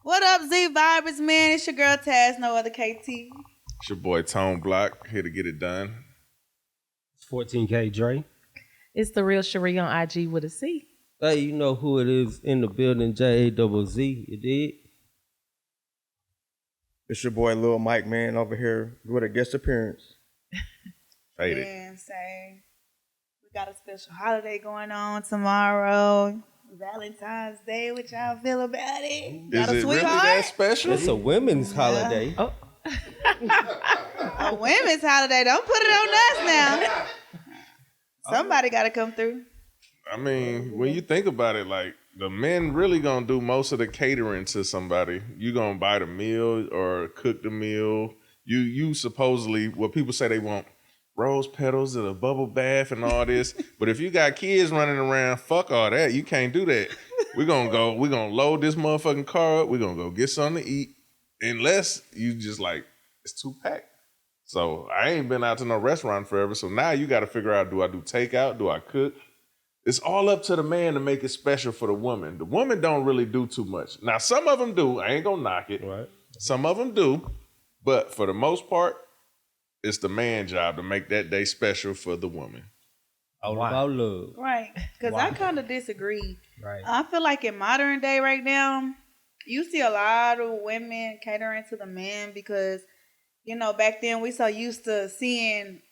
What up, Z Vibes, man? It's your girl Taz, no other KT. It's your boy Tone Block, here to get it done. It's 14K Dre. It's the real Cherie on IG with a C. Hey, you know who it is in the building, J-A-Z, you did? It's your boy Lil Mike, man, over here with a guest appearance. Faded. And say we got a special holiday going on tomorrow. Valentine's Day. What y'all feel about it? Is it really that special? It's a women's holiday. Oh, A women's holiday. Don't put it on us now. Somebody got to come through. I mean, when you think about it, like, the men really gonna do most of the catering to somebody. You gonna buy the meal or cook the meal. You supposedly, what people say they want, rose petals and a bubble bath and all this. But if you got kids running around, fuck all that. You can't do that. We're gonna load this motherfucking car up. We're gonna go get something to eat. Unless you just like, it's too packed. So I ain't been out to no restaurant forever. So now you gotta figure out, do I do takeout? Do I cook? It's all up to the man to make it special for the woman. The woman don't really do too much. Now, some of them do. I ain't gonna knock it. Right. Some of them do. But for the most part, it's the man's job to make that day special for the woman. All about love. Right. Because I kind of disagree. Right. I feel like in modern day right now, you see a lot of women catering to the men because, you know, back then we so used to seeing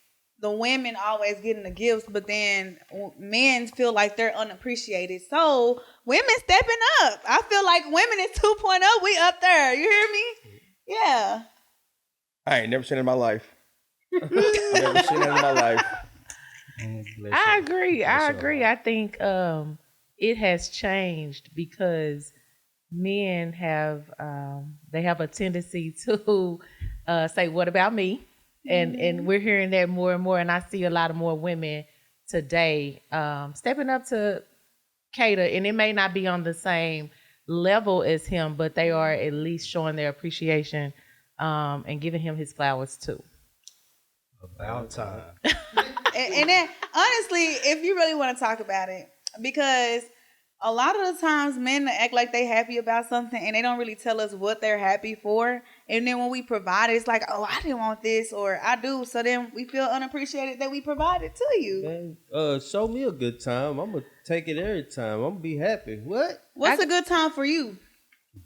the women always getting the gifts, but then men feel like they're unappreciated. So women stepping up. I feel like women is 2.0. We up there. You hear me? Yeah. I ain't never seen it in my life. Never seen it in my life. I agree. I think it has changed because men have they have a tendency to say, "What about me?" And we're hearing that more and more. And I see a lot of more women today stepping up to cater, and it may not be on the same level as him, but they are at least showing their appreciation and giving him his flowers too. About time. And then, honestly, if you really want to talk about it, because a lot of the times men act like they happy about something and they don't really tell us what they're happy for. And then when we provide it, it's like, oh, I didn't want this, or I do. So then we feel unappreciated that we provided to you. Man, show me a good time. I'm going to take it every time. I'm going to be happy. What? What's a good time for you?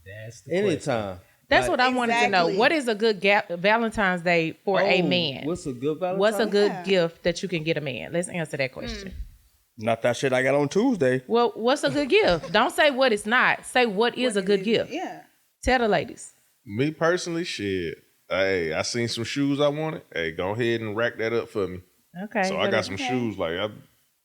That's the question. Anytime. That's what I wanted to know. Exactly. What is a good Valentine's Day for a man? What's a good Valentine? What's a good gift that you can get a man? Let's answer that question. Not that shit I got on Tuesday. Well, what's a good gift? Don't say what it's not. Say what is a good gift. Yeah. Tell the ladies. Me personally, shit. Hey, I seen some shoes I wanted. Hey, go ahead and rack that up for me. Okay. So I got some shoes.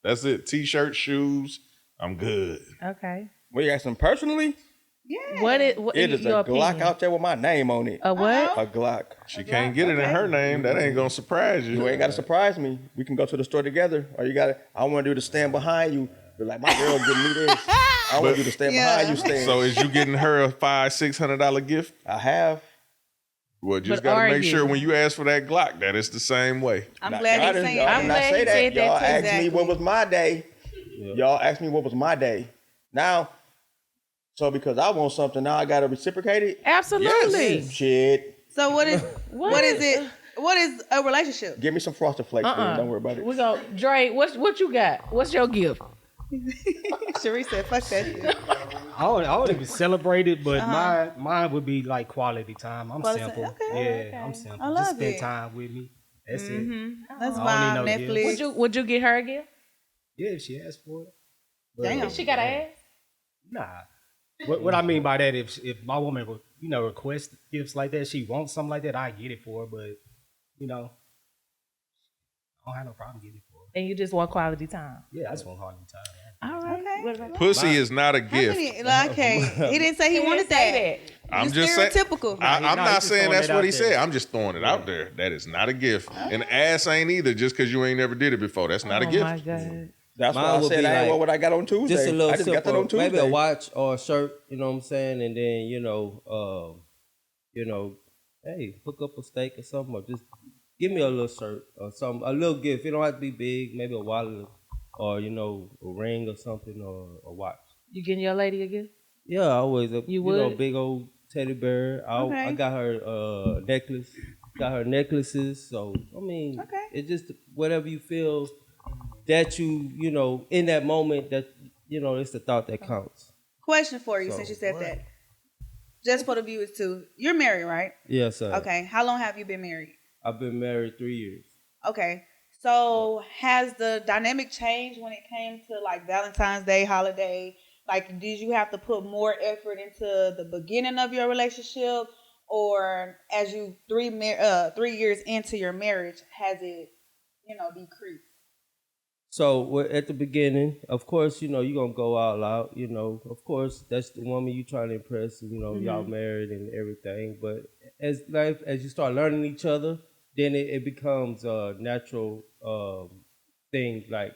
That's it. T-shirt, shoes. I'm good. Okay. What you asking personally? Yeah. What It is your a Glock opinion? out there with my name on it. A what? A Glock. She can't get it in her name. That ain't gonna surprise you. You ain't got to surprise me. We can go to the store together. Or you got to, I want you to stand behind you. Be like, my girl give me this. I want you to stand behind you. Stand. So is you getting her a $500-$600 gift? I have. Well, just But gotta are make you? sure when you ask for that Glock that it's the same way. I'm Now, glad y'all you didn't- saying y'all that. did not I'm glad say he that. said that Y'all too. asked me Exactly. what was my day. Y'all asked me what was my day. Now, so because I want something, now I gotta reciprocate it. Absolutely. Shit. So what is what is it? What is a relationship? Give me some Frosted Flakes, man. Don't worry about it. We go, Dre. What you got? What's your gift? Cherie said, "Fuck that shit." I don't even celebrate it, but mine would be like quality time. I'm Quality- simple. okay. Yeah, I'm simple. I love Just spend it. time with me. That's it. That's I why don't need no Netflix. Would you get her a gift? Yeah, if she asked for it. But, Damn. She got to ask. Nah. What I mean by that, if my woman would, request gifts like that, she wants something like that, I get it for her. But I don't have no problem getting it for her. And you just want quality time. Yeah, I just want quality time. Man. All right. Okay. What about Pussy is not a How gift. many- like, okay, he didn't say he He wanted didn't say that. I'm You just saying. stereotypical. I'm No, he's not just saying throwing that's it what out he there. said. I'm just throwing it out there. That is not a gift. And ass ain't either just because you ain't never did it before. That's not a Oh gift. my God. That's why Mine I would said be I ain't like want what I got on Tuesday. Just a little I just got that on simple, Tuesday. maybe a watch or a shirt, you know what I'm saying? And then, hey, hook up a steak or something, or just give me a little shirt or something, a little gift. It don't have to be big, maybe a wallet or, a ring or something or a watch. You getting your lady a gift? Yeah, always You would? big old teddy bear. I Okay. got her necklace. Got her necklaces. So I mean, Okay. it's just whatever you feel that you know in that moment that it's the thought that counts. Question for you, So, since you said that. Just for the viewers too. You're married, right? Yes, sir. Okay. How long have you been married? I've been married 3 years. Okay. So has the dynamic changed when it came to like Valentine's Day holiday? Like, did you have to put more effort into the beginning of your relationship, or as you 3 years into your marriage, has it decreased? So at the beginning, of course, you're gonna go all out. Of course, that's the woman you trying to impress. Y'all married and everything. But as you start learning each other, then it becomes a natural thing. Like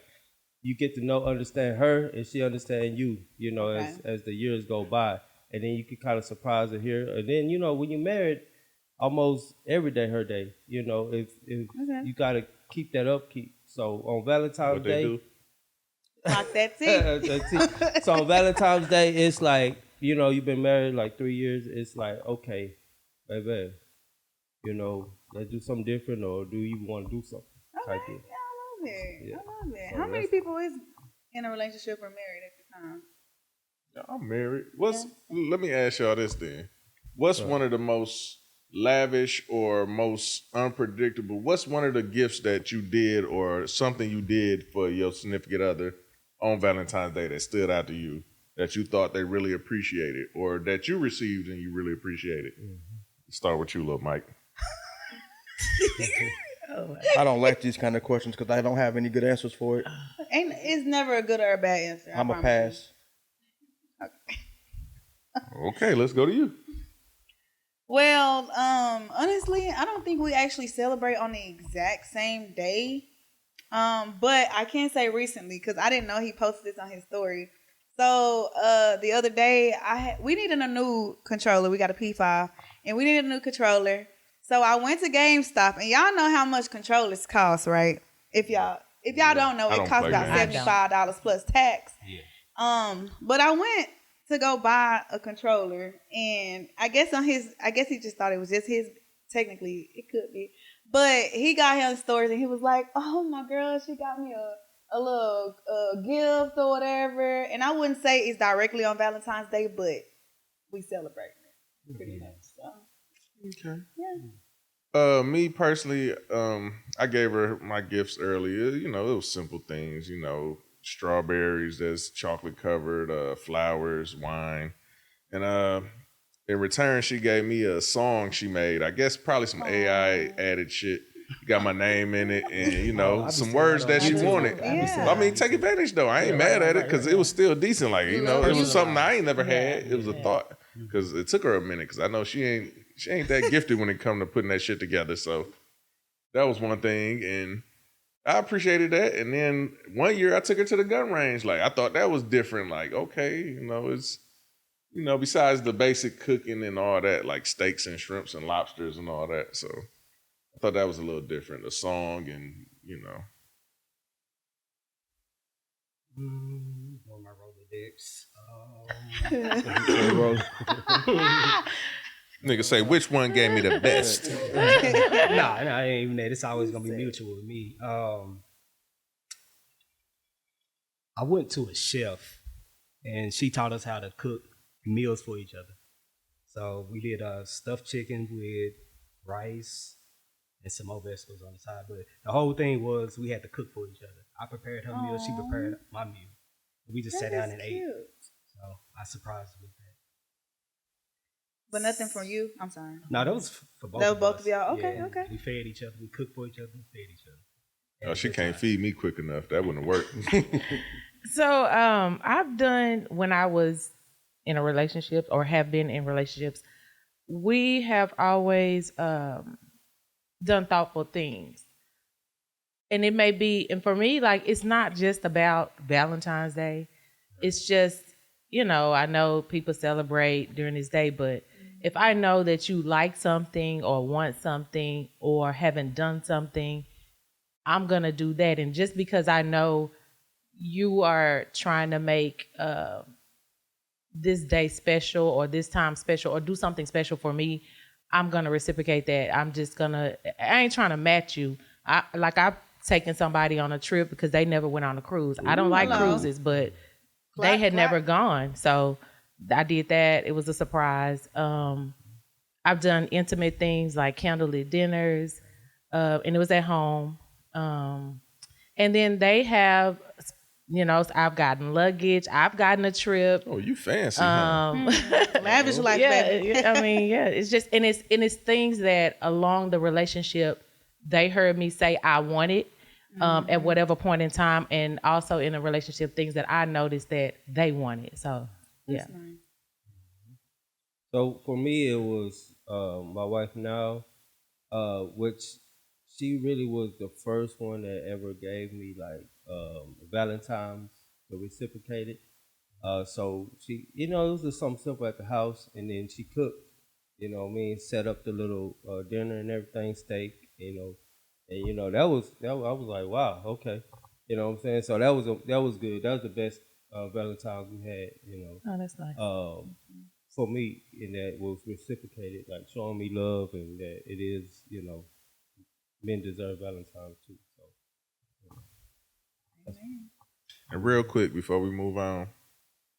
you get to understand her, and she understand you. Okay. As the years go by, and then you can kind of surprise her here, and then when you're married, almost every day her day. If Okay. you gotta keep that upkeep. So on Valentine's What they Day, do? Like that's it. so on Valentine's Day, it's like you've been married like 3 years. It's like okay, baby, let's do something different, or do you want to do something? Okay. Type deal. Yeah, I love it. Yeah. I love it. So How many that's- people is in a relationship or married at the time? I'm married. Let me ask y'all this then. What's one of the most lavish or most unpredictable? What's one of the gifts that you did or something you did for your significant other on Valentine's Day that stood out to you, that you thought they really appreciated, or that you received and you really appreciated? Start with you, little Mike. I don't like these kind of questions because I don't have any good answers for it. It's never a good or a bad answer. I I'm a promise pass. Okay, let's go to you. Well, honestly, I don't think we actually celebrate on the exact same day. But I can say recently because I didn't know he posted this on his story. So the other day we needed a new controller. We got a P5 and we needed a new controller. So I went to GameStop and y'all know how much controllers cost, right? If y'all don't know, I it don't costs play about games. $75 plus tax. Yeah. But I went to go buy a controller, and I guess he just thought it was just his. Technically, it could be, but he got his stores, and he was like, "Oh, my girl, she got me a little gift or whatever." And I wouldn't say it's directly on Valentine's Day, but we celebrate it pretty much. So, Okay. yeah. Me personally, I gave her my gifts earlier. It was simple things. Strawberries that's chocolate covered, flowers, wine, and in return she gave me a song she made. I guess probably some AI added shit. Got my name in it, and some words that she wanted. Yeah. I mean, take advantage though. I ain't mad at it because it was still decent. Like it was something I ain't never had. It was a thought because it took her a minute because I know she ain't that gifted when it come to putting that shit together. So that was one thing, and I appreciated that. And then one year I took her to the gun range. Like I thought that was different. Like okay, it's besides the basic cooking and all that, like steaks and shrimps and lobsters and all that. So I thought that was a little different. The song and On my Rolodex. Nigga say which one gave me the best. Nah, it ain't even that. It's always gonna be mutual with me. I went to a chef, and she taught us how to cook meals for each other. So we did stuffed chicken with rice and some more vegetables on the side. But the whole thing was we had to cook for each other. I prepared her meal, she prepared my meal. We just sat down and ate. So I surprised her with that. But nothing from you. I'm sorry. No, that was for both. That was of both us. of y'all? Okay, Yeah, okay. We fed each other. We cooked for each other. We fed each other. Oh, she can't feed me quick enough. That wouldn't work. So I've done when I was in a relationship or have been in relationships, we have always done thoughtful things. And it may be, and for me, like it's not just about Valentine's Day. It's just, I know people celebrate during this day, but if I know that you like something or want something or haven't done something, I'm going to do that. And just because I know you are trying to make this day special or this time special or do something special for me, I'm gonna reciprocate that. I ain't trying to match you. I've taken somebody on a trip because they never went on a cruise. I don't like cruises, but they had never gone. So I did that. It was a surprise. I've done intimate things like candlelit dinners, and it was at home. And then they have, I've gotten luggage. I've gotten a trip. Oh, you fancy, huh? Lavish life, baby. It's just, and it's things that along the relationship, they heard me say I wanted at whatever point in time, and also in a relationship, things that I noticed that they wanted. So, yeah. Nice. So for me, it was my wife now, which she really was the first one that ever gave me like Valentine's to reciprocate it. So she, it was just something simple at the house, and then she cooked. Set up the little dinner and everything, steak. And that was I was like, wow, okay. You know what I'm saying? So that was good. That was the best Valentine's we had. Oh, that's nice. For me, and that was reciprocated, like showing me love, and that it is, men deserve Valentine's too. So, And real quick before we move on,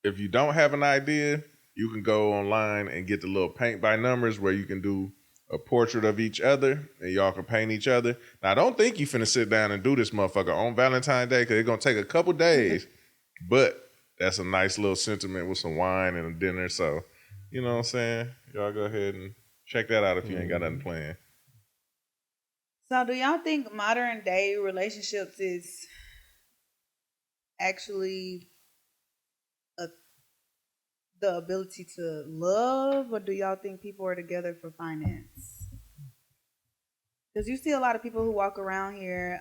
if you don't have an idea, you can go online and get the little paint by numbers where you can do a portrait of each other and y'all can paint each other. Now, I don't think you finna sit down and do this motherfucker on Valentine's Day because it's gonna take a couple days, but that's a nice little sentiment with some wine and a dinner. So, you know what I'm saying? Y'all go ahead and check that out if you ain't got nothing planned. So do y'all think modern day relationships is actually the ability to love, or do y'all think people are together for finance? Because you see a lot of people who walk around here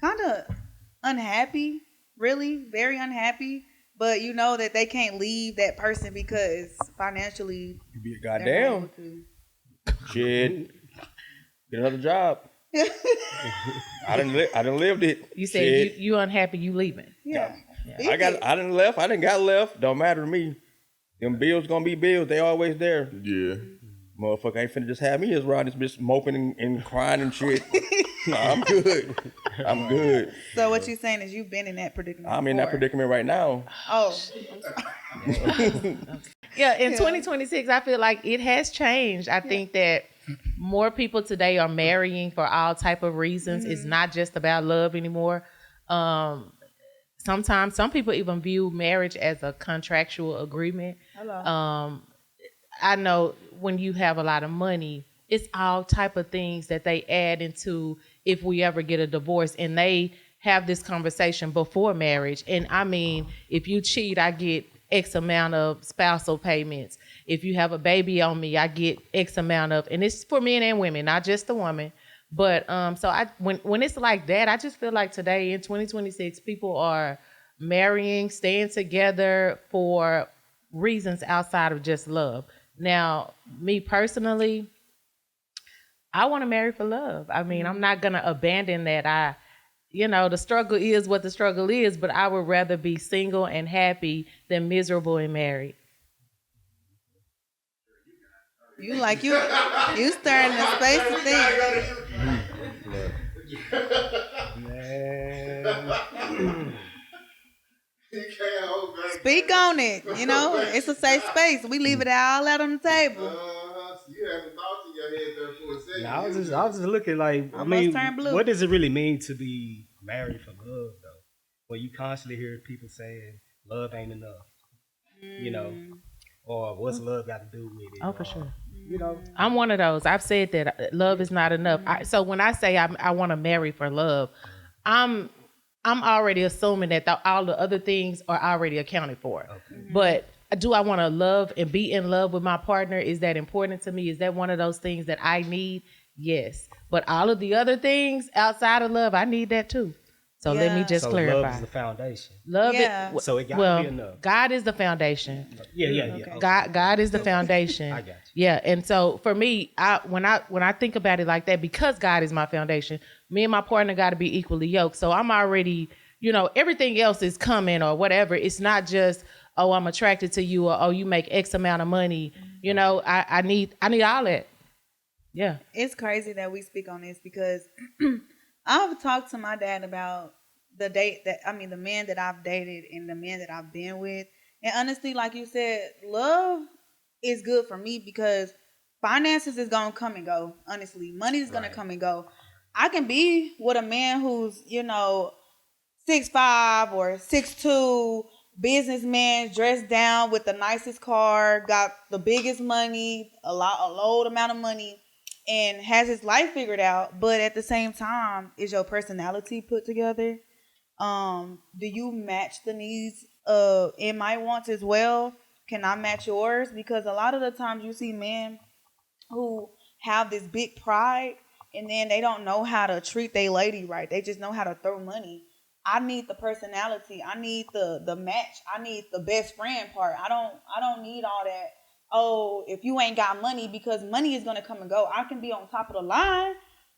kind of unhappy, really, very unhappy, but you know that they can't leave that person because financially You be a they're not goddamn able to. shit. Get another job. I done lived it. You said Shit. you unhappy, you leaving. Yeah. I done left. I done got left. Don't matter to me. Them bills gonna be bills. They always there. Yeah. Motherfucker ain't finna just have me just around this bitch moping and crying and shit. No, I'm good. I'm good. So what you saying is you've been in that predicament. I'm in that before. predicament right now. Oh, Yeah, in 2026, I feel like it has changed. I think that more people today are marrying for all type of reasons. It's not just about love anymore. Sometimes some people even view marriage as a contractual agreement. hello. I know when you have a lot of money, it's all type of things that they add into if we ever get a divorce, and they have this conversation before marriage. And I mean, if you cheat, I get X amount of spousal payments. If you have a baby on me, I get X amount of, and it's for men and women, not just the woman. But so when it's like that, I just feel like today in 2026, people are marrying, staying together for reasons outside of just love. Now, me personally, I want to marry for love. I mean, I'm not gonna abandon that. The struggle is what the struggle is, but I would rather be single and happy than miserable and married. You staring in space to think. Speak on it. It's a safe space. We leave it all out on the table. You haven't thought in your head there for a second. Now, I was just looking like, Almost turned blue. what does it really mean to be married for love, though? Well, you constantly hear people saying love ain't enough, or what's love got to do with it? Oh, for sure. I'm one of those. I've said that love is not enough. So when I say I want to marry for love, I'm already assuming that all the other things are already accounted for. Okay. But do I want to love and be in love with my partner? Is that important to me? Is that one of those things that I need? Yes. But all of the other things outside of love, I need that too. So let me just clarify. Love is the foundation. Love Yeah. it. So it got to be enough. God is the foundation. Yeah. Okay. God is the foundation. I got you. Yeah, and so for me, when I think about it like that, because God is my foundation, me and my partner got to be equally yoked. So I'm already, everything else is coming or whatever. It's not just oh, I'm attracted to you, or oh, you make X amount of money. You know, I need all that. Yeah. It's crazy that we speak on this because I've talked to my dad about the men that I've dated and the men that I've been with. And honestly, like you said, love is good for me because finances is gonna come and go. Honestly, money is gonna come and go. I can be with a man who's, 6'5" or 6'2", businessman, dressed down with the nicest car, got the biggest money, a load amount of money, and has his life figured out. But at the same time, is your personality put together? Do you match the needs in my wants as well? Can I match yours? Because a lot of the times you see men who have this big pride and then they don't know how to treat their lady right. They just know how to throw money. I need the personality. I need the match. I need the best friend part. I don't need all that. Oh, if you ain't got money, because money is gonna come and go. I can be on top of the line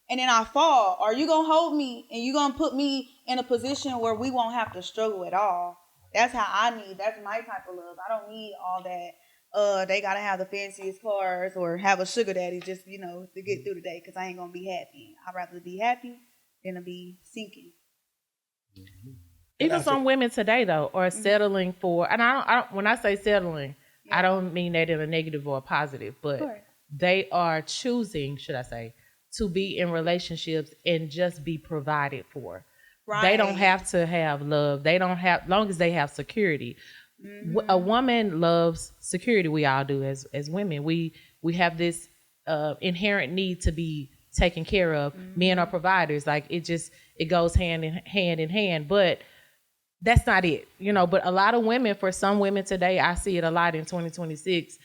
and then I fall. Are you gonna hold me and you gonna put me in a position where we won't have to struggle at all? That's how I need. That's my type of love. I don't need all that. They gotta have the fanciest cars or have a sugar daddy just to get through the day because I ain't gonna be happy. I'd rather be happy than to be sinking. Even some women today though are settling for, and I don't when I say settling, I don't mean that in a negative or a positive, but they are choosing, should I say, to be in relationships and just be provided for. Right. They don't have to have love. They don't have, long as they have security. Mm-hmm. A woman loves security. We all do as women. We have this inherent need to be taken care of. Mm-hmm. Men are providers. Like it goes hand in hand. But that's not it, But a lot of women, for some women today, I see it a lot in 2026,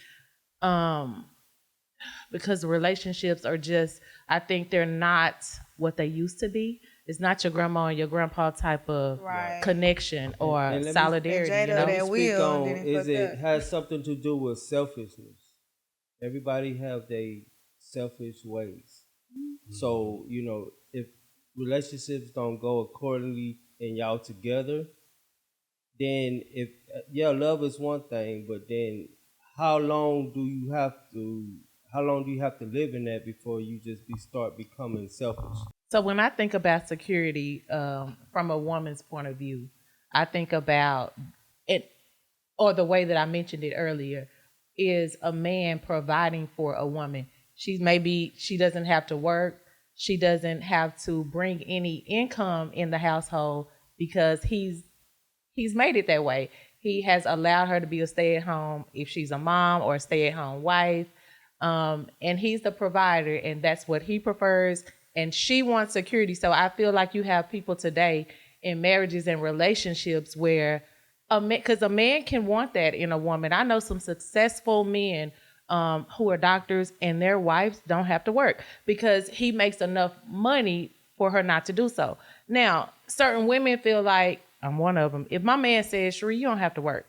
because the relationships are just, I think they're not what they used to be. It's not your grandma and your grandpa type of connection or and solidarity. It has something to do with selfishness. Everybody have their selfish ways. Mm-hmm. So, if relationships don't go accordingly and y'all together, then love is one thing, but then how long do you have to live in that before you just start becoming selfish? So when I think about security from a woman's point of view, I think about it, or the way that I mentioned it earlier, is a man providing for a woman. She doesn't have to work. She doesn't have to bring any income in the household because he's made it that way. He has allowed her to be a stay-at-home, if she's a mom, or a stay-at-home wife. And he's the provider, and that's what he prefers. And she wants security. So I feel like you have people today in marriages and relationships where because a man can want that in a woman. I know some successful men who are doctors and their wives don't have to work because he makes enough money for her not to do so. Now, certain women feel like, I'm one of them, if my man says, Sheree, you don't have to work,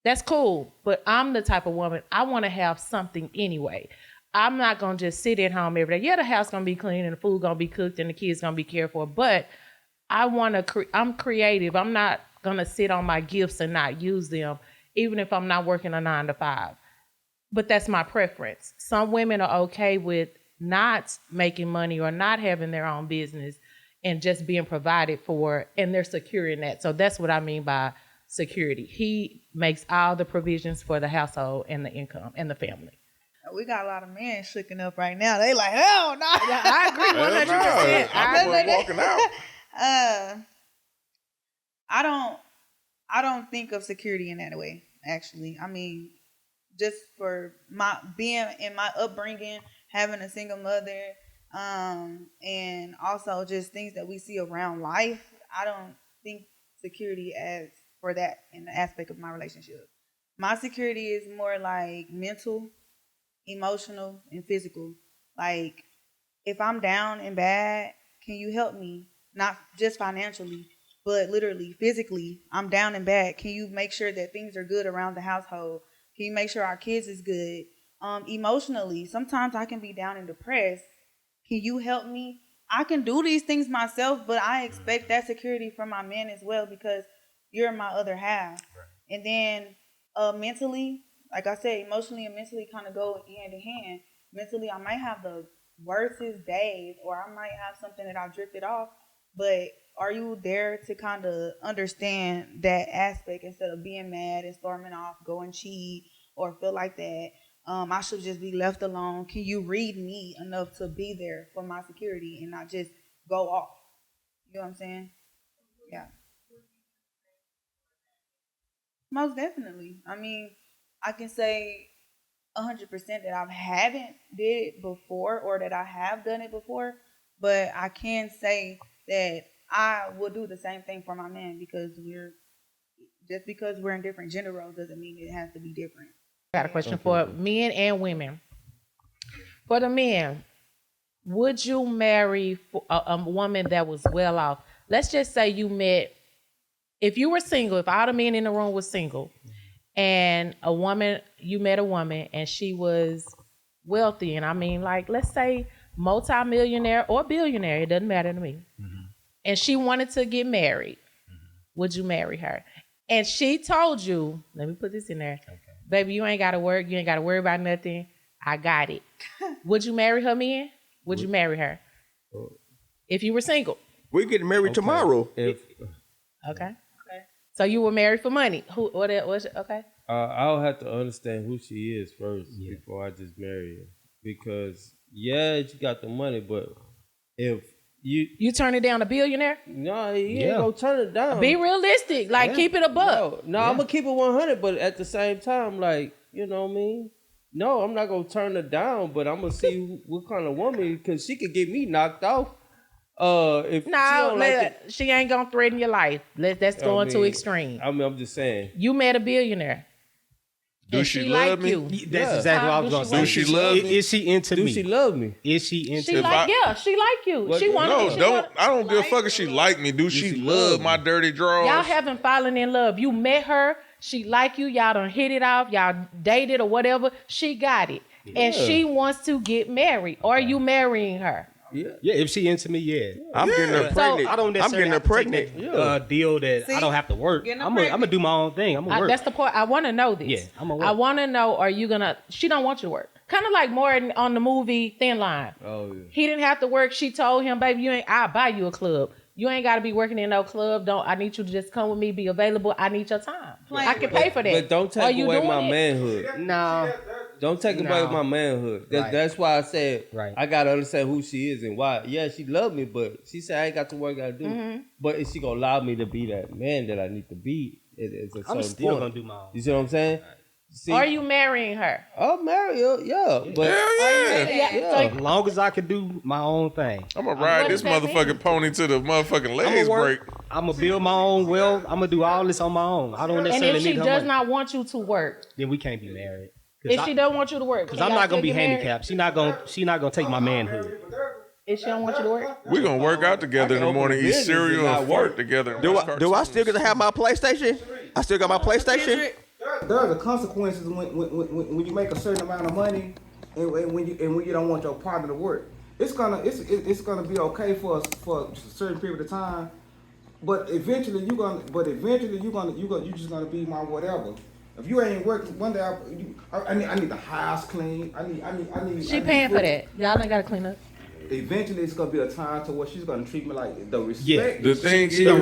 that's cool. But I'm the type of woman, I want to have something anyway. I'm not going to just sit at home every day. Yeah, the house going to be clean and the food going to be cooked and the kids going to be cared for. But I'm creative. I'm not going to sit on my gifts and not use them, even if I'm not working a 9-to-5. But that's my preference. Some women are okay with not making money or not having their own business and just being provided for, and they're secure in that. So that's what I mean by security. He makes all the provisions for the household and the income and the family. We got a lot of men shooking up right now. They like, hell no. Yeah, I agree 100%. I'm walking out. I don't think of security in that way, actually. I mean, just for being in my upbringing, having a single mother, and also just things that we see around life, I don't think security as for that in the aspect of my relationship. My security is more like mental, emotional, and physical. Like, if I'm down and bad, can you help me? Not just financially, but literally, physically. I'm down and bad. Can you make sure that things are good around the household? Can you make sure our kids is good? Emotionally, sometimes I can be down and depressed. Can you help me? I can do these things myself, but I expect that security from my man as well because you're my other half. Right. And then mentally, like I said, emotionally and mentally kind of go hand in hand. Mentally, I might have the worstest days, or I might have something that I've drifted off. But are you there to kind of understand that aspect instead of being mad and storming off, going cheat, or feel like that I should just be left alone? Can you read me enough to be there for my security and not just go off? You know what I'm saying? Yeah. Most definitely. I mean, I can say 100% that I haven't did it before or that I have done it before, but I can say that I will do the same thing for my man because we're in different gender roles doesn't mean it has to be different. I got a question for men and women. For the men, would you marry a woman that was well off? Let's just say you met, if you were single, if all the men in the room was single, and you met a woman and she was wealthy, and I mean, like, let's say multi-millionaire or billionaire, it doesn't matter to me. And she wanted to get married. Would you marry her? And she told you, let me put this in there, baby, you ain't got to work. You ain't got to worry about nothing. I got it. Would you marry her, man? Would you marry her? If you were single. We're getting married tomorrow. Okay. So you were married for money. Okay. I'll have to understand who she is first before I just marry her. Because, yeah, she got the money, but if you turn it down, a billionaire? No, you ain't gonna turn it down. Be realistic. Like, keep it a buck. No, I'm gonna keep it 100, but at the same time, like, you know what I mean? No, I'm not gonna turn her down, but I'm gonna see what kind of woman, because she could get me knocked off. If she ain't gonna threaten your life. That's going too extreme. I mean, I'm just saying. You met a billionaire. Do she love me? That's exactly what I was gonna say. Do she love me? Is she into me? Do she love me? Is she into she me? she like you. She wanted I don't give a fuck if she like me. Do she love my dirty drawers? Y'all haven't fallen in love. You met her. She like you. Y'all done hit it off. Y'all dated or whatever. She got it. And she wants to get married. Are you marrying her? Yeah, if she into me, I'm getting her pregnant. I don't necessarily have to take that deal that I don't have to work. I'm gonna do my own thing. I'm gonna work. That's the point. I want to know this. Yeah, I'm gonna work. I want to know, are you gonna? She don't want you to work. Kind of like Morton on the movie Thin Line. Oh yeah. He didn't have to work. She told him, "Baby, I'll buy you a club. You ain't got to be working in no club. I need you to just come with me, be available. I need your time. I can pay for that. But don't take away my manhood. No. Don't take away my manhood. That's why I said I gotta understand who she is and why. Yeah, she love me, but she said I ain't got the work I do. Mm-hmm. But is she gonna allow me to be that man that I need to be? I'm still gonna do my own. You see what I'm saying? See, are you marrying her? I'll marry her, yeah. But as long as I can do my own thing. I'm gonna ride this motherfucking pony to the motherfucking legs break. I'm gonna build my own wealth. I'm gonna do all this on my own. I don't necessarily need her. And if she does not want you to work, then we can't be married. If she don't want you to work, because I'm not gonna be handicapped. She not gonna take my manhood. If she don't want you to work, we're gonna work out together in the morning, eat cereal, and work together. Do I still get to have my PlayStation? I still got my PlayStation. There are the consequences when you make a certain amount of money and when you don't want your partner to work. It's gonna be okay for a certain period of time, but eventually you're just gonna be my whatever. If you ain't working one day, I need the house clean. I need. She paying for that. Y'all ain't gotta clean up. Eventually, it's gonna be a time to where she's gonna treat me like the respect. Yeah, the thing she gonna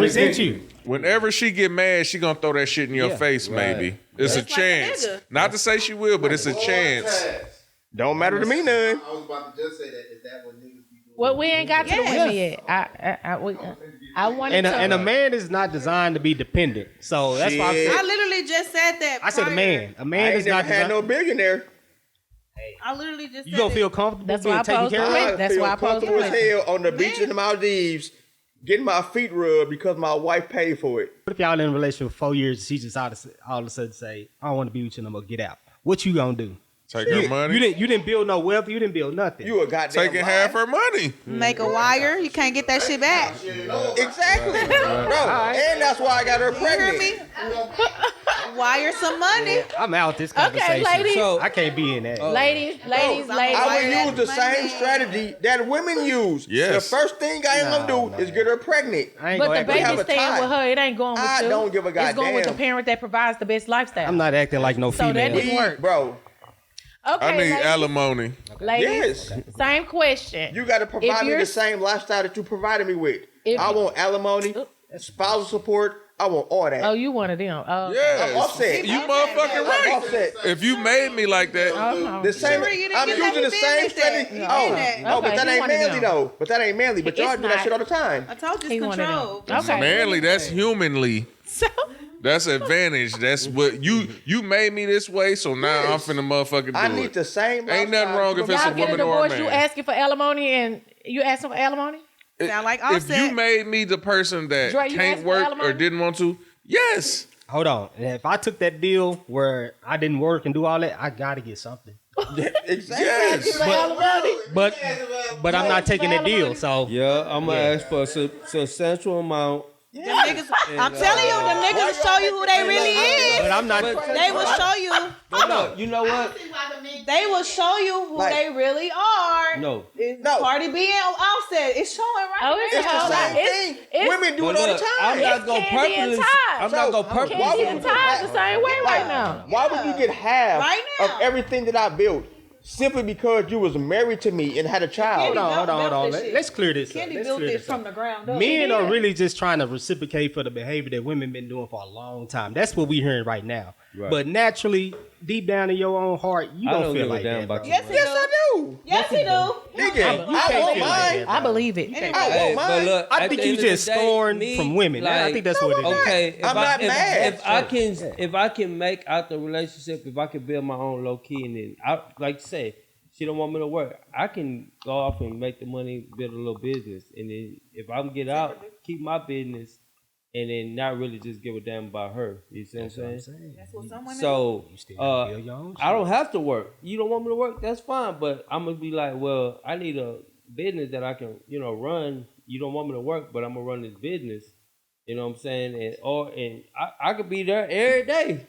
resent you. Whenever she get mad, she gonna throw that shit in your face. Maybe it's a chance. Not to say she will, but it's a chance. Don't matter to me none. I was about to just say that. Is that what niggas be doing? Well, we ain't got to the women yet. I wanted to. And a man is not designed to be dependent. So that's why I literally just said that. I said a man. A man is not had no billionaire. I literally just. You gonna feel comfortable? That's why I posed the question. That's why I posed the question. As hell on the beach in the Maldives, getting my feet rubbed because my wife paid for it. What if y'all in a relationship for 4 years? She just all of a sudden say, "I don't want to be with you no more. Get out." What you gonna do? Take her money. You didn't build no wealth. You didn't build nothing. You a goddamn taking half her money. Make a wire. You can't get that shit back. Exactly, bro. And that's why I got her pregnant. You hear me? Wire some money. I'm out this conversation. ladies. So I can't be in that. Ladies. I would use the same strategy that women use. Yes. The first thing I ain't gonna do is get her pregnant. I ain't But gonna the act like have baby a staying tie. with her. It ain't going with I you. don't give a It's going with the goddamn. parent that provides the best lifestyle. I'm not acting like no So that female. didn't work. Bro, Okay, I need ladies. alimony. Ladies, yes. same question. You gotta provide me you're- the same lifestyle that you provided me with. If- I want alimony, spousal support. I want all that. Oh, you one of them. Oh, okay. Yes. Offset. You motherfucking I'm right. offset. If you made me like that, The same. Sure, you didn't I'm get using that the he same been strategy. with that. Oh, He been that. but Okay, that he ain't one of manly them. though. But that ain't manly. But y'all It's do that not. shit all the time. I told you He it's one of them. control. Okay. manly, that's humanly. So, That's advantage. That's what you made me this way, so now I'm finna motherfucking do I it. need the same. Ain't nothing lifestyle wrong to if it's a y'all provide. get a woman or a divorce, you man. asking for alimony and you asking for alimony? Sound like If Offset. you made me the person that Dre, you can't asked for work alimony? or didn't want to, yes. Hold on. If I took that deal where I didn't work and do all that, I gotta get something. Exactly. Yes. But I'm not taking that deal. So yeah, I'm gonna ask for a substantial amount. Them niggas, I'm telling you, them niggas will show you who they really but is. I'm not. They will show you. But look, you know what? They will show you who Like- they really are. No. No. Cardi B and Offset. It's showing right Oh, there. it's It's the Hold same on. It's- thing. it's- Women do But it all the look, time. I'm not It's gonna Candy and purposely. Todd. I'm not gonna Why Candy would and you Todd have- the same way right now. Why would you get half Right of now. everything that I built simply because you was married to me and had a child? Hold on. built this shit. Let's clear this up. Candy Let's built clear this this from up. the ground up. Men are really just trying to reciprocate for the behavior that women been doing for a long time. That's what we're hearing right now. Right. But naturally, deep down in your own heart, you I don't don't feel give a like damn that. about bro. Yes, he Yes, do. I do. Yes, he do. Nigga, You I can't want feel like mine. that. I believe it. Anyway. I Hey, want but mine. look, I at think the you end of the just day, scorn me, from women. I like, think that's what it is. Okay, if I'm not mad. if I can make out the relationship, if I can build my own low key, and then I like to say she don't want me to work, I can go off and make the money, build a little business, and then if I can get out, keep my business, and then not really just give a damn about her. You see what I'm saying? That's what some women So You still gotta build your own I don't have to work. You don't want me to work, that's fine. But I'm gonna be like, well, I need a business that I can, run. You don't want me to work, but I'm gonna run this business. You know what I'm saying? And I could be there every day.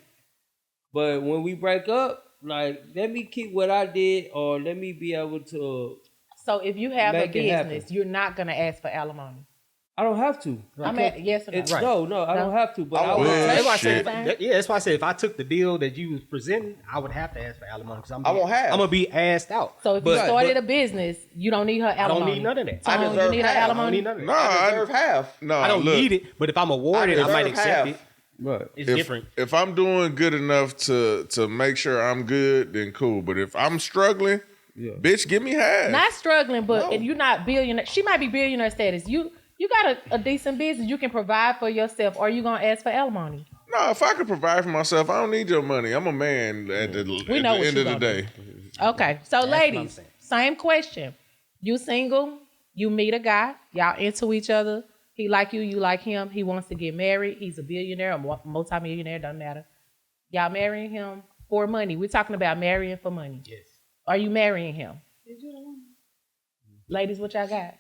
But when we break up, like, let me keep what I did, or let me be able to. So if you have a Make it happen. business, you're not gonna ask for alimony. I don't have to. I'm at yes or no. It's, No, I don't have to. But I I would want- That's take why I Shit. said, that's why I said if I took the deal that you was presenting, I would have to ask for alimony because I won't have. I'm gonna be asked out. So if But- you started but a business, you don't need her I alimony. don't need none of that. I Tone, you deserve need her half. I don't alimony. need none of No, that. I deserve half. no. I don't look, need it, but if I'm awarded, I deserve might accept half. it. Right. It's if, different. If I'm doing good enough to make sure I'm good, then cool. But if I'm struggling, bitch, give me half. Not struggling, but No. if you're not billionaire, she might be billionaire status. You got a decent business. You can provide for yourself, or you gonna ask for alimony. No, if I could provide for myself, I don't need your money. I'm a man at the, We at know the what end you of the gonna day. Okay, so what I'm ladies, saying. same question. You single? You meet a guy. Y'all into each other. He like you. You like him. He wants to get married. He's a billionaire, a multimillionaire. Doesn't matter. Y'all marrying him for money. We're talking about marrying for money. Yes. Are you marrying him? Ladies, what y'all got?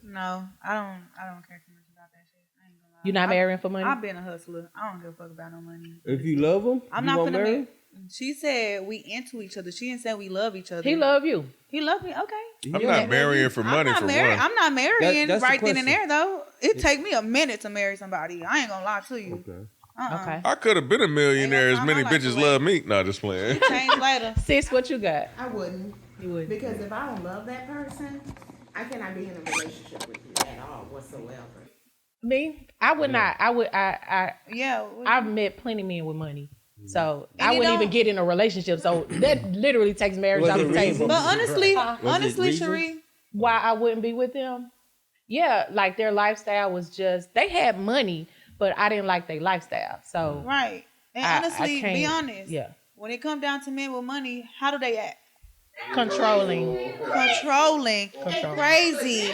No, I don't care too much about that shit. I ain't gonna lie. You're not marrying for money? I've been a hustler. I don't give a fuck about no money. If you love him, I'm you not won't gonna marry marry. She said we into each other. She didn't say we love each other. He love you. He love me. Okay. I'm not marrying for money I'm not for marrying. one. I'm not marrying that's the right then and question. there though. It take me a minute to marry somebody. I ain't gonna lie to you. Okay. Okay. I could have been a millionaire. As Ain't many no time I like bitches to love me. No, just playing. Change later. Sis, what you got? I wouldn't. You would. Because if I don't love that person, I cannot be in a relationship with you at all whatsoever. Me? I would not. I would. Yeah. I've met plenty of men with money. So And I you wouldn't even don't- get in a relationship. So that literally takes marriage Was off it the table. reasons? But honestly, Was it honestly, reasons? Cherie, Why I wouldn't be with them? Yeah, like their lifestyle was just they had money, but I didn't like their lifestyle. So right. And I honestly, be can't- honest. yeah. When it comes down to men with money, how do they act? controlling. Controlling. Crazy.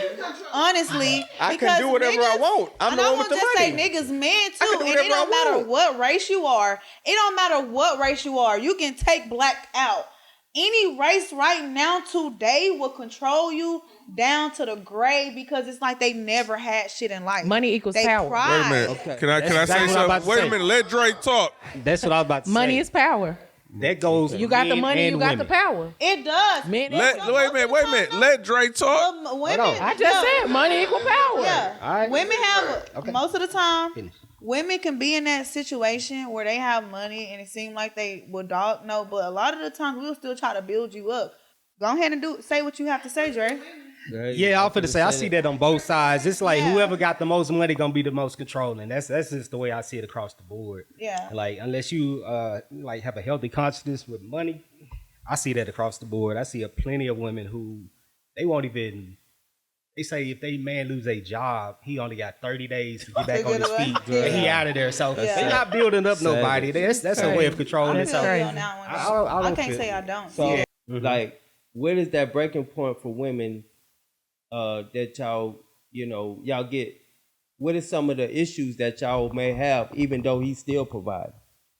Honestly. I because can do whatever I niggas- want. I'm and the I one want with to the say money. niggas men I too. can do And it whatever don't I matter want. what race you are. It don't matter what race you are. You can take black out. any race right now today will control you down to the grave because it's like they never had shit in life. Money equals they power. Pride. Wait a minute. Okay. Can I That's say exactly what I'm about something? to Wait say. a minute. Let Drake talk. That's what I was about to say. Money is power. That goes. You got the men money, and you got women. the power. It does. Men, Wait a minute. Let Drake talk. Women, I just said money equal power. Yeah. All right. Women have Okay. most of the time. Finish. Women can be in that situation where they have money and it seems like they will dog no, but a lot of the times we'll still try to build you up. Go ahead and say what you have to say, Dre. Yeah, I'm finna say I see that on both sides. It's like Yeah. whoever got the most money gonna be the most controlling. That's just the way I see it across the board. Yeah. Like unless you like have a healthy consciousness with money, I see that across the board. I see plenty of women who they won't even. They say if they man lose a job, he only got 30 days to get back on his feet, and he out of there. So they're not building up nobody. That's a way of controlling. That's So crazy. I don't can't feel- say I don't. So, like, where is that breaking point for women that y'all get? What are some of the issues that y'all may have, even though he still provides?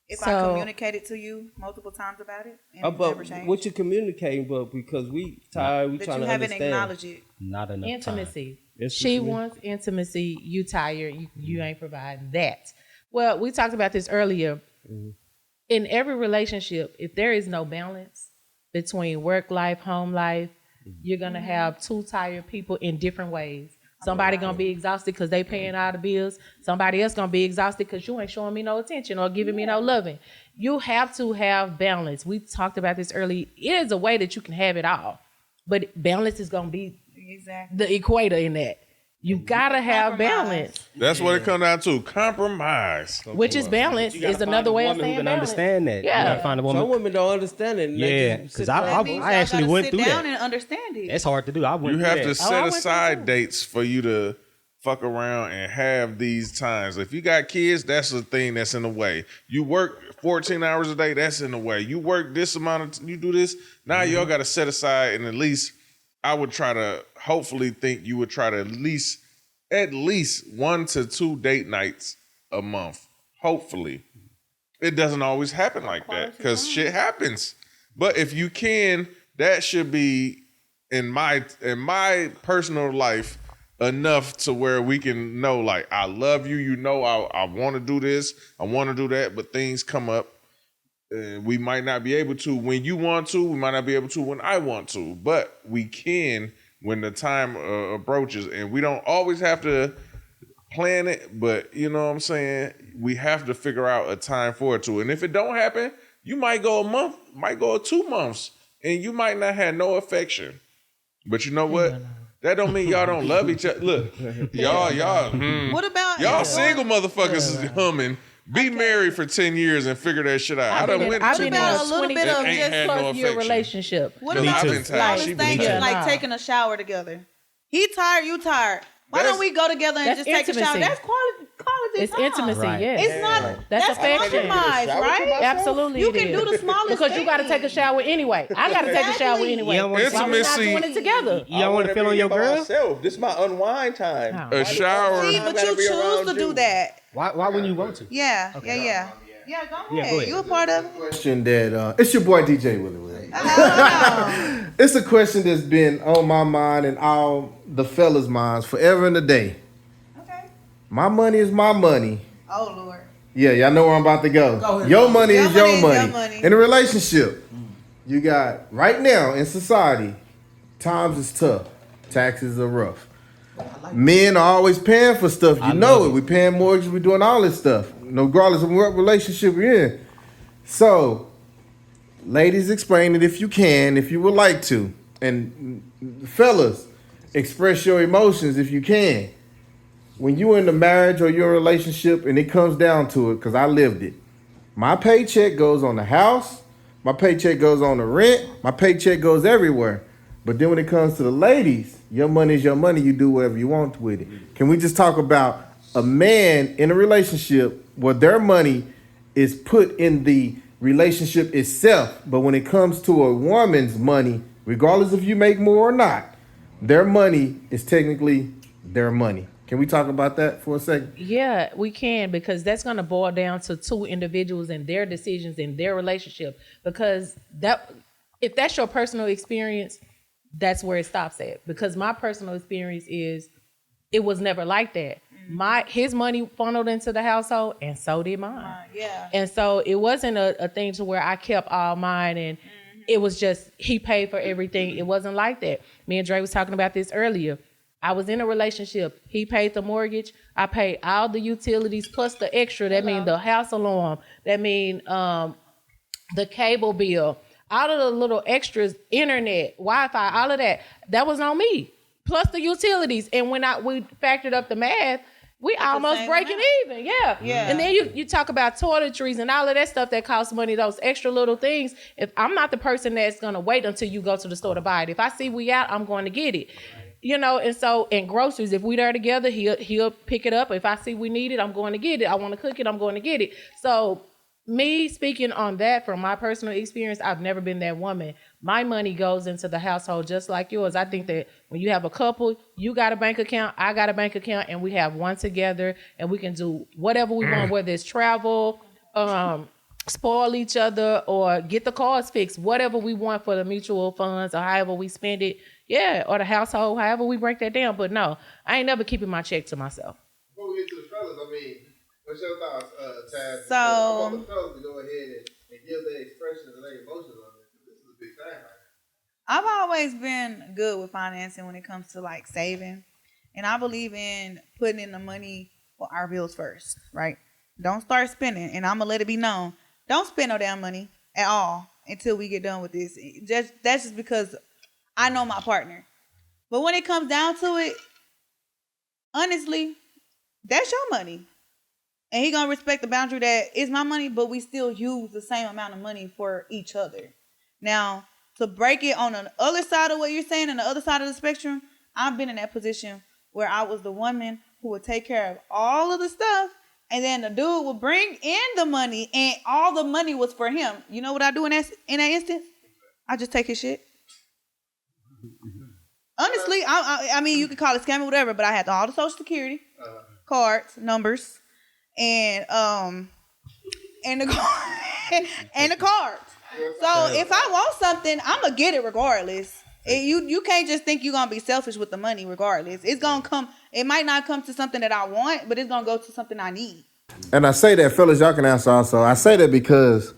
If I So- communicated to you multiple times about it, and it's But never changed, what you communicating, but because we tired, we that trying you to haven't understand. acknowledged it. Not enough Intimacy. It's She just me. wants intimacy. You tired. You ain't providing that. Well, we talked about this earlier. In every relationship, if there is no balance between work life, home life, you're gonna have two tired people in different ways. Somebody gonna be exhausted because they paying all the bills. Somebody else gonna be exhausted because you ain't showing me no attention or giving me no loving. You have to have balance. We talked about this early. It is a way that you can have it all, but balance is gonna be Exactly. the equator in that. You gotta have balance, That's what it comes down to. Compromise. which is balance You gotta is another find a way of woman who saying can balance. understand that. Yeah. You gotta find a woman. Some women don't understand it. and they Yeah, just 'cause sit I- there. That means I y'all actually gotta went sit through down that. and understand it. It's hard to do. I went You through have that. to I set went through aside too. dates for you to fuck around and have these times. If you got kids, that's the thing that's in the way. You work 14 hours a day, that's in the way. You work this amount of you do this. Now y'all got to set aside, and at least I would try to hopefully think you would try to at least 1 to 2 date nights a month. Hopefully. It doesn't always happen like that because shit happens. But if you can, that should be in my personal life enough to where we can know, like, I love you. You know, I want to do this. I want to do that. But things come up. We might not be able to when you want to. We might not be able to when I want to. But we can when the time approaches. And we don't always have to plan it. But, you know what I'm saying? We have to figure out a time for it too. And if it don't happen, you might go a month, might go 2 months. And you might not have no affection. But you know what? That don't mean y'all don't love each other. Look, y'all. What about Y'all single motherfuckers is humming. Be married for 10 years and figure that shit out. I done went I've 2 been in about a months a little 20 bit of and just ain't had no plus year affection. relationship. what Look, about I've the been tired. smallest She been things tired. like Nah. taking a shower together? He tired, you tired. Why That's- don't we go together and That's just take a shower? intimacy. That's quality It's time. intimacy, Right. yes. It's not. That's affection. compromise, right? Absolutely, You it can is. do the smallest because you got to take a thing. shower anyway. I got to take a shower Exactly. anyway. You don't wanna- Why we not Intimacy- doing it together? You don't want to feel on your girl? Myself. This is my unwind time. Oh. A shower. See, I but gotta you be choose around to do you. that. Why wouldn't you want to? Yeah, yeah. Go Yeah, go ahead. ahead. You a part of it. Question that it's your boy DJ Willie. Oh. It's a question that's been on my mind and all the fellas' minds forever and a day. Okay. My money is my money. Oh Lord. Yeah, y'all know where I'm about to go. ahead. Your money Your is your money is your money. money. In a relationship, you got right now in society, times is tough. Taxes are rough. Men are always paying for stuff. You know it. We paying mortgages. We doing all this stuff, regardless of what relationship we're in. So, ladies, explain it if you can, if you would like to, and fellas, express your emotions if you can. When you in a marriage or you're in a relationship and it comes down to it, because I lived it. My paycheck goes on the house. My paycheck goes on the rent. My paycheck goes everywhere. But then when it comes to the ladies, your money is your money. You do whatever you want with it. Can we just talk about a man in a relationship where their money is put in the relationship itself, but when it comes to a woman's money, regardless if you make more or not, their money is technically their money. Can we talk about that for a second? Yeah, we can, because that's going to boil down to two individuals and their decisions in their relationship. Because that if that's your personal experience, that's where it stops at. Because my personal experience is it was never like that. His money funneled into the household, and so did mine. Yeah. And so it wasn't a thing to where I kept all mine, and it was just he paid for everything. It wasn't like that. Me and Dre was talking about this earlier. I was in a relationship. He paid the mortgage. I paid all the utilities plus the extra. That means the house alarm. That means the cable bill. All of the little extras, internet, Wi-Fi, all of that. That was on me. Plus the utilities. And when we factored up the math, we almost breaking even. Yeah. And then you talk about toiletries and all of that stuff that costs money, those extra little things. If I'm not the person that's going to wait until you go to the store to buy it. If I see we out, I'm going to get it. You know, and so in groceries, if we there together, he'll pick it up. If I see we need it, I'm going to get it. I want to cook it, I'm going to get it. So me speaking on that from my personal experience, I've never been that woman. My money goes into the household just like yours. I think that when you have a couple, you got a bank account, I got a bank account, and we have one together, and we can do whatever we want, whether it's travel, spoil each other, or get the cars fixed, whatever we want for the mutual funds or however we spend it. Yeah, or the household, however we break that down. But no, I ain't never keeping my check to myself. Before we get to the fellas, I mean, what's your thoughts, Taz? So I want the fellas to go ahead and give their expressions and their emotions on this. This is a big thing right now. I've always been good with financing when it comes to like saving. And I believe in putting in the money for our bills first, right? Don't start spending. And I'm going to let it be known. Don't spend no damn money at all until we get done with this. That's just because I know my partner. But when it comes down to it, honestly, that's your money. And he gonna respect the boundary that it's my money, but we still use the same amount of money for each other. Now, to break it on the other side of what you're saying, on the other side of the spectrum, I've been in that position where I was the woman who would take care of all of the stuff, and then the dude would bring in the money, and all the money was for him. You know what I do in that instance? I just take his shit. Honestly, I mean, you could call it scamming, whatever, but I had all the social security cards, numbers, and the and the cards. So if I want something, I'm gonna get it regardless. You can't just think you're gonna be selfish with the money regardless. It's gonna come. It might not come to something that I want, but it's gonna go to something I need. And I say that, fellas, y'all can answer also. I say that because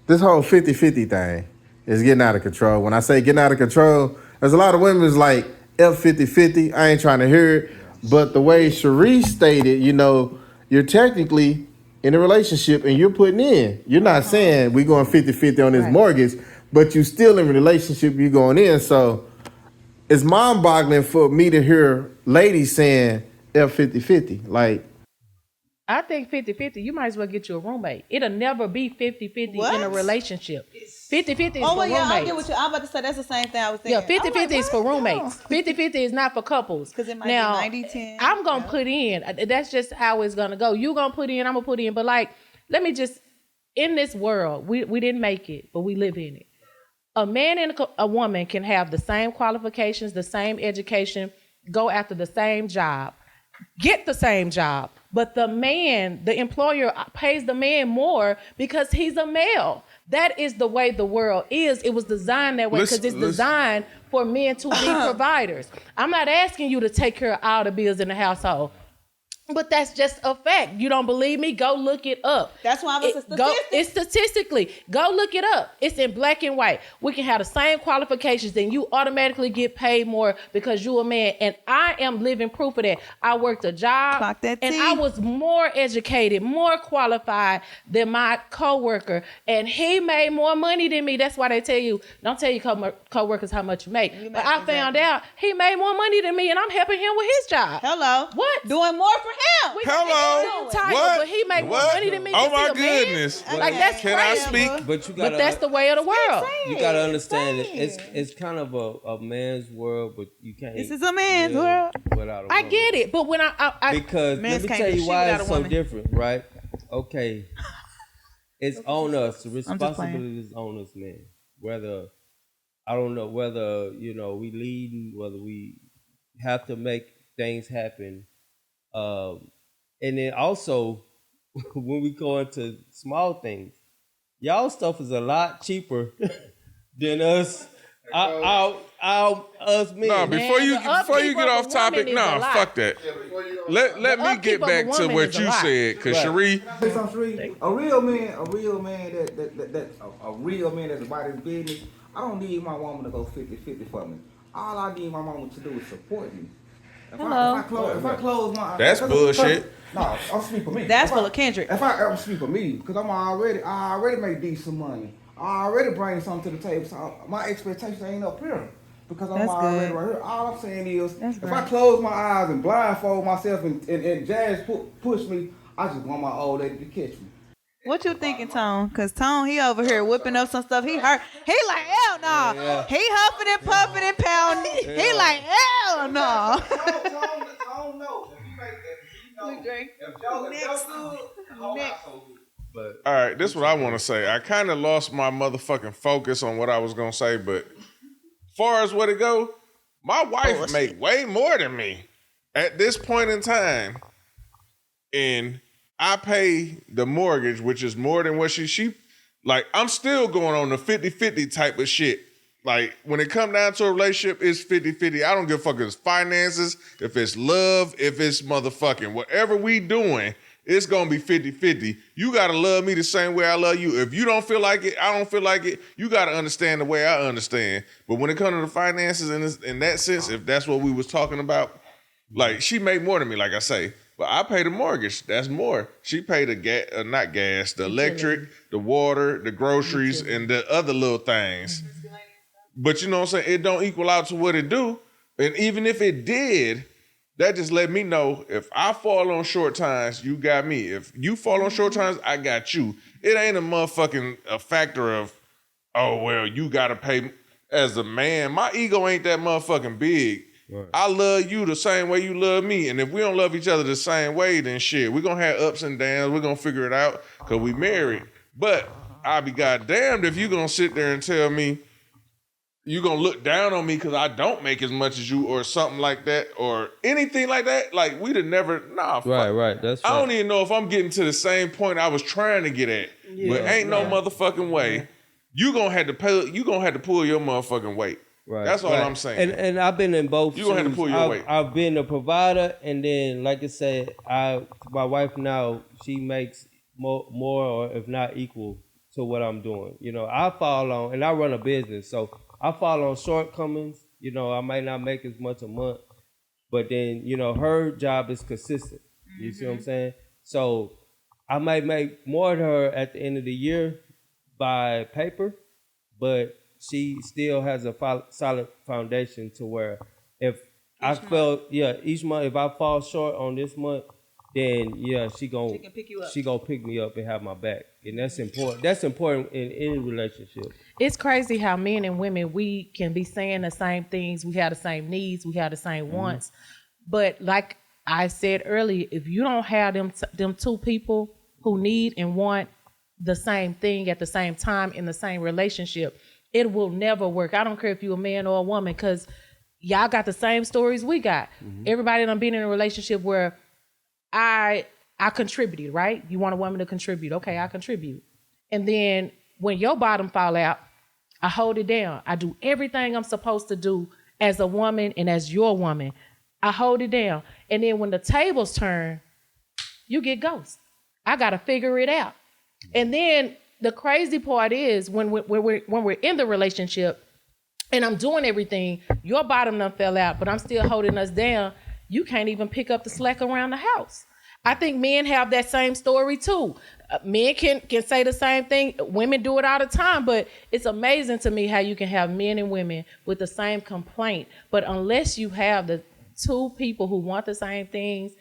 this whole 50-50 thing is getting out of control. When I say getting out of control, there's a lot of women who's like, F 50-50, I ain't trying to hear it. But the way Cherie stated, you know, you're technically in a relationship and you're putting in. You're not saying we going 50-50 on this mortgage, but you still in a relationship, you going in. So it's mind-boggling for me to hear ladies saying F 50-50. Like, I think 50-50, you might as well get you a roommate. It'll never be 50-50 in a relationship. 50-50 is for roommates. I get what I'm about to say. That's the same thing I was thinking. Yeah, 50-50 is for roommates. 50-50 is not for couples. Because it might now, be 90-10. I'm going to put in. That's just how it's going to go. You going to put in, I'm going to put in. But like, let me just, in this world, we didn't make it, but we live in it. A man and a woman can have the same qualifications, the same education, go after the same job, get the same job. But the man, the employer pays the man more because he's a male. That is the way the world is. It was designed that way because it's designed for men to be providers. I'm not asking you to take care of all the bills in the household. But that's just a fact. You don't believe me? Go look it up. That's why I was a statistic. It's statistically. Go look it up. It's in black and white. We can have the same qualifications and you automatically get paid more because you're a man. And I am living proof of that. I worked a job and I was more educated, more qualified than my coworker. And he made more money than me. That's why they tell you, don't tell your coworkers how much you make. But I found out he made more money than me and I'm helping him with his job. Hello. What? Doing more for him. Hello. What? But he made more money than me. Oh my goodness! Like that's Can crazy. I speak? But that's the way of the world. You gotta understand it. It's kind of a man's world, but you can't. This is a man's world. Without a I woman. get it, but when I because let me tell you why it's so different, right? Okay, it's on us. The responsibility is on us, man. Whether I don't know whether we leading, whether we have to make things happen. And then also, when we go into small things, y'all stuff is a lot cheaper than us. Us men. No, before Man, you the get off upkeep of a topic, woman is a lot. fuck that. Let me upkeep get of a back to woman what is a you lot. said, cause Right. Cherie, Say something, Sheree. A real man a real man that's about his business. I don't need my woman to go 50-50 for me. All I need my woman to do is support me. If I close my That's bullshit. No, I'm speaking for me. That's If full I- of Kendrick. If I ever speak for me, because I already make decent money. I already bring something to the table. So my expectations ain't up here. Because I'm That's already good. right here. All I'm saying is, That's if great. I close my eyes and blindfold myself and Jazz push me, I just want my old lady to catch me. What you thinking, Tone? Cause Tone, he over here whipping up some stuff. He hurt. He like, hell no. Yeah. He huffing and puffing and pounding. He like, hell no. Tone know. But All right, this is what I want to say. I kind of lost my motherfucking focus on what I was gonna say, but far as what it go, my wife make way more than me at this point in time, and I pay the mortgage, which is more than what she like. I'm still going on the 50-50 type of shit. Like, when it come down to a relationship, it's 50-50. I don't give a fuck if it's finances, if it's love, if it's motherfucking whatever we doing, it's gonna be 50-50. You gotta love me the same way I love you. If you don't feel like it, I don't feel like it. You gotta understand the way I understand. But when it comes to the finances in that sense, if that's what we was talking about, like, she make more than me, like I say. But I pay the mortgage. That's more. She pay the the electric, the water, the groceries, and the other little things. But you know what I'm saying? It don't equal out to what it do. And even if it did, that just let me know if I fall on short times, you got me. If you fall on short times, I got you. It ain't a factor of, oh, well, you got to pay. As a man, my ego ain't that motherfucking big. Right. I love you the same way you love me. And if we don't love each other the same way, then shit, we're going to have ups and downs. We're going to figure it out because we married. But I'll be goddamned if you going to sit there and tell me, you gonna look down on me because I don't make as much as you or something like that or anything like that. Like, we'd have never, right. That's I don't even know if I'm getting to the same point I was trying to get at. But ain't no motherfucking way. You gonna have to pull your motherfucking weight. Right. That's all I'm saying. And I've been in both. You gonna have to pull your weight. I've been a provider, and then, like I said, my wife now, she makes more or if not equal to what I'm doing. You know, I fall on, and I run a business, so I fall on shortcomings. You know, I might not make as much a month, but then, you know, her job is consistent. You see what I'm saying? So I might make more than her at the end of the year by paper, but she still has a solid foundation to where if each month, if I fall short on this month, then she can pick you up. She gonna pick me up and have my back, and that's important. That's important in any relationship. It's crazy how men and women, we can be saying the same things. We have the same needs. We have the same wants. But like I said earlier, if you don't have them two people who need and want the same thing at the same time in the same relationship, it will never work. I don't care if you're a man or a woman, because y'all got the same stories we got. Everybody done been in a relationship where I contributed, right? You want a woman to contribute. Okay, I contribute. And then when your bottom fall out, I hold it down. I do everything I'm supposed to do as a woman and as your woman. I hold it down. And then when the tables turn, you get ghost. I got to figure it out. And then the crazy part is when we're in the relationship and I'm doing everything, your bottom done fell out, but I'm still holding us down. You can't even pick up the slack around the house. I think men have that same story too. Men can say the same thing. Women do it all the time, but it's amazing to me how you can have men and women with the same complaint. But unless you have the two people who want the same things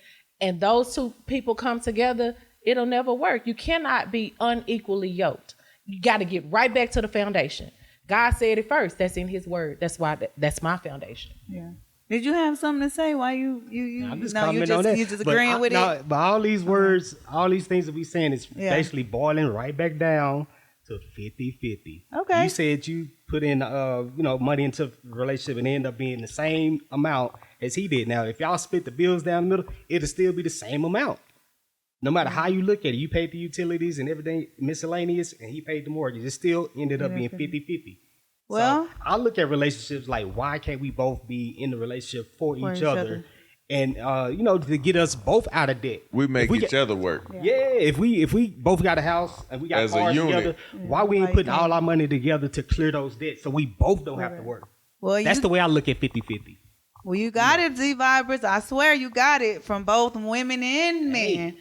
and those two people come together, it'll never work. You cannot be unequally yoked. You got to get right back to the foundation. God said it first. That's in his word. That's why that's my foundation. Yeah. Did you have something to say? Why you I'm just no, commenting you on that. you just agreeing with it? But all these words, all these things that we saying is basically boiling right back down to 50-50. Okay. You said you put in money into the relationship and end up being the same amount as he did. Now, if y'all split the bills down the middle, it'll still be the same amount. No matter how you look at it, you paid the utilities and everything miscellaneous, and he paid the mortgage. It still ended up being 50-50. Well, so I look at relationships like, why can't we both be in the relationship for each other? And to get us both out of debt. We make each other work. Yeah, if we both got a house and we got As a cars unit. together, why we ain't putting all our money together to clear those debts so we both don't have to work? Well, That's the way I look at 50-50. Well, you got it, Z Vibers. I swear you got it from both women and men. Hey,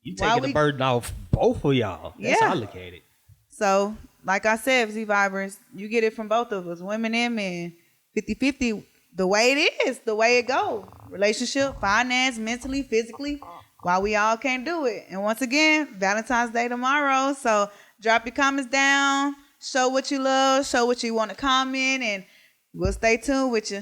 you taking the burden off both of y'all. That's how I look at it. So, like I said, Z Vibers, you get it from both of us, women and men. 50-50, the way it is, the way it goes. Relationship, finance, mentally, physically, why we all can't do it. And once again, Valentine's Day tomorrow. So drop your comments down, show what you love, show what you want to comment, and we'll stay tuned with you.